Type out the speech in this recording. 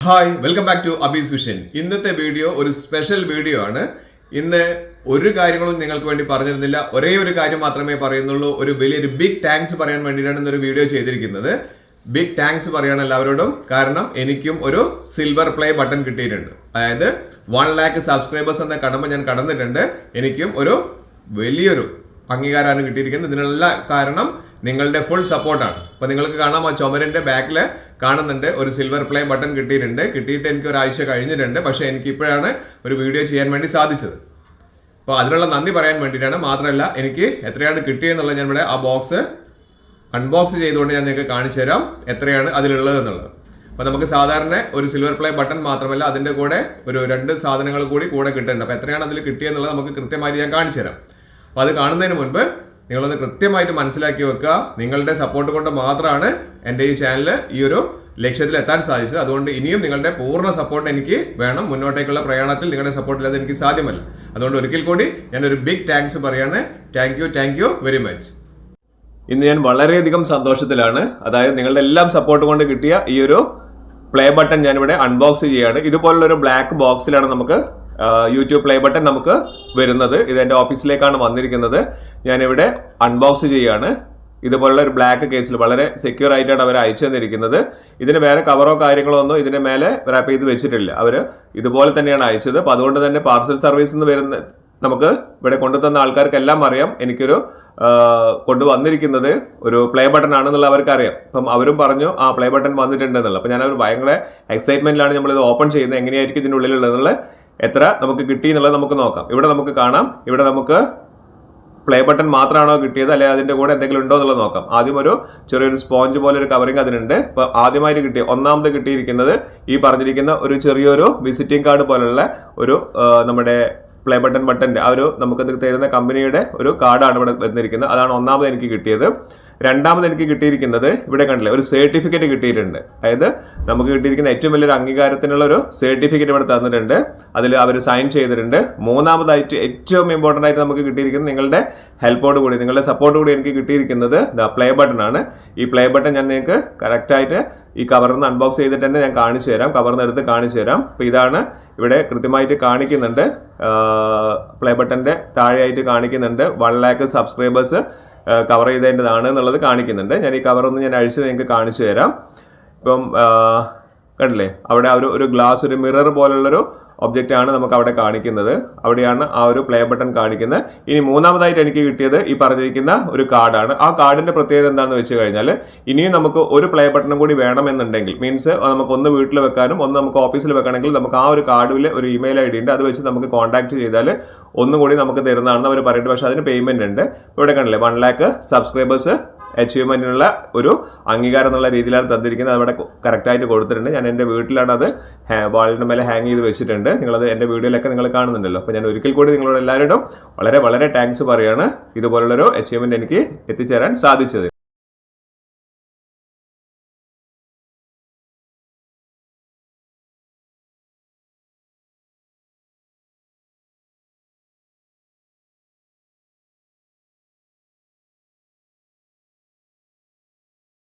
Hi welcome back to Abees vision. ഇന്നത്തെ video ഒരു special video ആണ്. ഇന്ന് ഒരു കാര്യങ്ങളും നിങ്ങൾക്ക് വേണ്ടി പറഞ്ഞിരുന്നില്ല. ഒരേ ഒരു കാര്യം മാത്രമേ പറയുന്നുള്ളൂ. ഒരു വലിയൊരു ബിഗ് താങ്ക്സ് പറയാൻ വേണ്ടിയിട്ടാണ് ഇന്നൊരു വീഡിയോ ചെയ്തിരിക്കുന്നത്. ബിഗ് താങ്ക്സ് പറയണം എല്ലാവരോടും. കാരണം എനിക്കും ഒരു സിൽവർ പ്ലേ ബട്ടൺ കിട്ടിയിട്ടുണ്ട്. അതായത് 1 lakh സബ്സ്ക്രൈബേഴ്സ് എന്ന കടമ ഞാൻ കടന്നിട്ടുണ്ട്. എനിക്കും ഒരു വലിയൊരു അംഗീകാരമാണ് കിട്ടിയിരിക്കുന്നത്. ഇതിനുള്ള കാരണം നിങ്ങളുടെ ഫുൾ സപ്പോർട്ടാണ്. അപ്പൊ നിങ്ങൾക്ക് കാണാം, ആ ചുമരിന്റെ ബാക്കിൽ കാണുന്നുണ്ട് ഒരു സിൽവർ പ്ലേ ബട്ടൺ കിട്ടിയിട്ട് എനിക്ക് ഒരാഴ്ച കഴിഞ്ഞിട്ടുണ്ട്. പക്ഷെ എനിക്ക് ഇപ്പോഴാണ് ഒരു വീഡിയോ ചെയ്യാൻ വേണ്ടി സാധിച്ചത്. അപ്പോൾ അതിനുള്ള നന്ദി പറയാൻ വേണ്ടിയിട്ടാണ്. മാത്രമല്ല എനിക്ക് എത്രയാണ് കിട്ടിയെന്നുള്ളത് ഞാൻ ഇവിടെ ആ ബോക്സ് അൺബോക്സ് ചെയ്തുകൊണ്ട് ഞാൻ നിങ്ങൾക്ക് കാണിച്ചു തരാം എത്രയാണ് അതിലുള്ളത് എന്നുള്ളത്. അപ്പോൾ നമുക്ക് സാധാരണ ഒരു സിൽവർ പ്ലേ ബട്ടൺ മാത്രമല്ല, അതിൻ്റെ കൂടെ ഒരു 2 സാധനങ്ങൾ കൂടി കിട്ടുന്നുണ്ട്. അപ്പോൾ എത്രയാണ് അതിൽ കിട്ടിയെന്നുള്ളത് നമുക്ക് കൃത്യമായിട്ട് ഞാൻ കാണിച്ചു തരാം. അപ്പോൾ അത് കാണുന്നതിന് മുൻപ് നിങ്ങളൊന്ന് കൃത്യമായിട്ട് മനസ്സിലാക്കി വെക്കുക. നിങ്ങളുടെ സപ്പോർട്ട് കൊണ്ട് മാത്രമാണ് എൻ്റെ ഈ ചാനൽ ഈ ഒരു ലക്ഷ്യത്തിൽ എത്താൻ സാധിച്ചത്. അതുകൊണ്ട് ഇനിയും നിങ്ങളുടെ പൂർണ്ണ സപ്പോർട്ട് എനിക്ക് വേണം. മുന്നോട്ടേക്കുള്ള പ്രയാണത്തിൽ നിങ്ങളുടെ സപ്പോർട്ട് ഇല്ലാതെ എനിക്ക് സാധ്യമല്ല. അതുകൊണ്ട് ഒരിക്കൽ കൂടി ഞാനൊരു ബിഗ് താങ്ക്സ് പറയാണ്. Thank you very much. ഇന്ന് ഞാൻ വളരെയധികം സന്തോഷത്തിലാണ്. അതായത് നിങ്ങളുടെ എല്ലാം സപ്പോർട്ട് കൊണ്ട് കിട്ടിയ ഈ ഒരു പ്ലേ ബട്ടൺ ഞാനിവിടെ അൺബോക്സ് ചെയ്യുകയാണ്. ഇതുപോലുള്ള ഒരു ബ്ലാക്ക് ബോക്സിലാണ് നമുക്ക് യൂട്യൂബ് പ്ലേ ബട്ടൺ നമുക്ക് വരുന്നത്. ഇത് എൻ്റെ ഓഫീസിലേക്കാണ് വന്നിരിക്കുന്നത്. ഞാനിവിടെ അൺബോക്സ് ചെയ്യുകയാണ്. ഇതുപോലുള്ള ഒരു ബ്ലാക്ക് കേസിൽ വളരെ സെക്യൂർ ആയിട്ടാണ് അവർ അയച്ചു തന്നിരിക്കുന്നത്. ഇതിന് വേറെ കവറോ കാര്യങ്ങളോ ഒന്നും ഇതിന് മേലെ റാപ്പ് ചെയ്ത് വെച്ചിട്ടില്ല. അവർ ഇതുപോലെ തന്നെയാണ് അയച്ചത്. അപ്പോൾ അതുകൊണ്ട് തന്നെ പാർസൽ സർവീസിൽ നിന്ന് വരുന്ന നമുക്ക് ഇവിടെ കൊണ്ടുതന്ന ആൾക്കാർക്കെല്ലാം അറിയാം എനിക്കൊരു കൊണ്ടുവന്നിരിക്കുന്നത് ഒരു പ്ലേ ബട്ടൺ ആണെന്നുള്ള അവർക്ക് അറിയാം. അപ്പം അവരും പറഞ്ഞു ആ പ്ലേ ബട്ടൺ വന്നിട്ടുണ്ട് എന്നുള്ളത്. അപ്പം ഞാനവർ ഭയങ്കര എക്സൈറ്റ്മെന്റിലാണ് നമ്മളിത് ഓപ്പൺ ചെയ്യുന്നത്. എങ്ങനെയായിരിക്കും ഇതിൻ്റെ ഉള്ളിലുള്ളതെന്നുള്ള എത്ര നമുക്ക് കിട്ടി എന്നുള്ളത് നമുക്ക് നോക്കാം. ഇവിടെ നമുക്ക് കാണാം, ഇവിടെ നമുക്ക് പ്ലേ ബട്ടൺ മാത്രമാണോ കിട്ടിയത്, അല്ലെങ്കിൽ അതിന്റെ കൂടെ എന്തെങ്കിലും ഉണ്ടോ എന്നുള്ളത് നോക്കാം. ആദ്യം ഒരു ചെറിയൊരു സ്പോഞ്ച് പോലെ ഒരു കവറിങ് അതിനുണ്ട്. അപ്പൊ ആദ്യമായിട്ട് ഒന്നാമത് കിട്ടിയിരിക്കുന്നത് ഈ പറഞ്ഞിരിക്കുന്ന ഒരു ചെറിയൊരു വിസിറ്റിംഗ് കാർഡ് പോലുള്ള ഒരു നമ്മുടെ പ്ലേ ബട്ടന്റെ ആ ഒരു നമുക്ക് തരുന്ന കമ്പനിയുടെ ഒരു കാർഡാണ് ഇവിടെ വന്നിരിക്കുന്നത്. അതാണ് ഒന്നാമത് എനിക്ക് കിട്ടിയത്. രണ്ടാമത് എനിക്ക് കിട്ടിയിരിക്കുന്നത് ഇവിടെ കണ്ടില്ലേ, ഒരു സർട്ടിഫിക്കറ്റ് കിട്ടിയിട്ടുണ്ട്. അതായത് നമുക്ക് കിട്ടിയിരിക്കുന്ന ഏറ്റവും വലിയൊരു അംഗീകാരത്തിനുള്ള ഒരു സർട്ടിഫിക്കറ്റ് ഇവിടെ തന്നിട്ടുണ്ട്. അതിൽ അവർ സൈൻ ചെയ്തിട്ടുണ്ട്. മൂന്നാമതായിട്ട് ഏറ്റവും ഇമ്പോർട്ടൻ്റ് ആയിട്ട് നമുക്ക് കിട്ടിയിരിക്കുന്നത് നിങ്ങളുടെ ഹെൽപ്പോട് കൂടി, നിങ്ങളുടെ സപ്പോർട്ട് കൂടി എനിക്ക് കിട്ടിയിരിക്കുന്നത് പ്ലേ ബട്ടൺ ആണ്. ഈ പ്ലേ ബട്ടൺ ഞാൻ നിങ്ങൾക്ക് കറക്റ്റായിട്ട് ഈ കവറിൽ നിന്ന് അൺബോക്സ് ചെയ്തിട്ട് തന്നെ ഞാൻ കാണിച്ചു തരാം. കവറിൽ നിന്ന് എടുത്ത് കാണിച്ചു തരാം. അപ്പോൾ ഇതാണ് ഇവിടെ കൃത്യമായിട്ട് കാണിക്കുന്നുണ്ട്. പ്ലേ ബട്ടന്റെ താഴെയായിട്ട് കാണിക്കുന്നുണ്ട് 1 lakh സബ്സ്ക്രൈബേഴ്സ് കവർ ചെയ്തതിൻ്റെതാണ് എന്നുള്ളത് കാണിക്കുന്നുണ്ട്. ഞാൻ ഈ കവറൊന്ന് ഞാൻ അഴിച്ച് നിങ്ങൾക്ക് കാണിച്ചു തരാം. ഇപ്പം കണ്ടില്ലേ, അവിടെ ഒരു ഗ്ലാസ്, ഒരു മിറർ പോലുള്ളൊരു ഒബ്ജക്റ്റ് ആണ് നമുക്ക് അവിടെ കാണിക്കുന്നത്. അവിടെയാണ് ആ ഒരു പ്ലേ ബട്ടൺ കാണിക്കുന്നത്. ഇനി മൂന്നാമതായിട്ട് എനിക്ക് കിട്ടിയത് ഈ പറഞ്ഞിരിക്കുന്ന ഒരു കാർഡാണ്. ആ കാർഡിന്റെ പ്രത്യേകത എന്താണെന്ന് വെച്ച് കഴിഞ്ഞാൽ, ഇനിയും നമുക്ക് ഒരു പ്ലേ ബട്ടണും കൂടി വേണമെന്നുണ്ടെങ്കിൽ, മീൻസ് നമുക്ക് ഒന്ന് വീട്ടിൽ വെക്കാനും ഒന്ന് നമുക്ക് ഓഫീസിൽ വെക്കണമെങ്കിൽ നമുക്ക് ആ ഒരു കാർഡിൽ ഒരു ഇമെയിൽ ID ഉണ്ട്. അത് വെച്ച് നമുക്ക് കോൺടാക്ട് ചെയ്താൽ ഒന്നും കൂടി നമുക്ക് തരുന്നതാണെന്ന് അവർ പറയുന്നത്. പക്ഷേ അതിന് പേയ്മെന്റ് ഉണ്ട്. ഇവിടെ കണ്ടില്ലേ, 1 lakh സബ്സ്ക്രൈബേഴ്സ് അച്ചീവ്മെന്റിനുള്ള ഒരു അംഗീകാരം എന്നുള്ള രീതിയിലാണ് തന്നിരിക്കുന്നത്. അവിടെ കറക്റ്റായിട്ട് കൊടുത്തിട്ടുണ്ട്. ഞാൻ എൻ്റെ വീട്ടിലാണ് അത് വാളിൻ്റെ മേലെ ഹാങ് ചെയ്ത് വെച്ചിട്ടുണ്ട്. നിങ്ങളത് എൻ്റെ വീഡിയോയിലൊക്കെ നിങ്ങൾ കാണുന്നുണ്ടല്ലോ. അപ്പോൾ ഞാൻ ഒരിക്കൽ കൂടി നിങ്ങളോട് എല്ലാവരോടും വളരെ വളരെ താങ്ക്സ് പറയാണ് ഇതുപോലുള്ളൊരു അച്ചീവ്മെന്റ് എനിക്ക് എത്തിച്ചേരാൻ സാധിച്ചത്.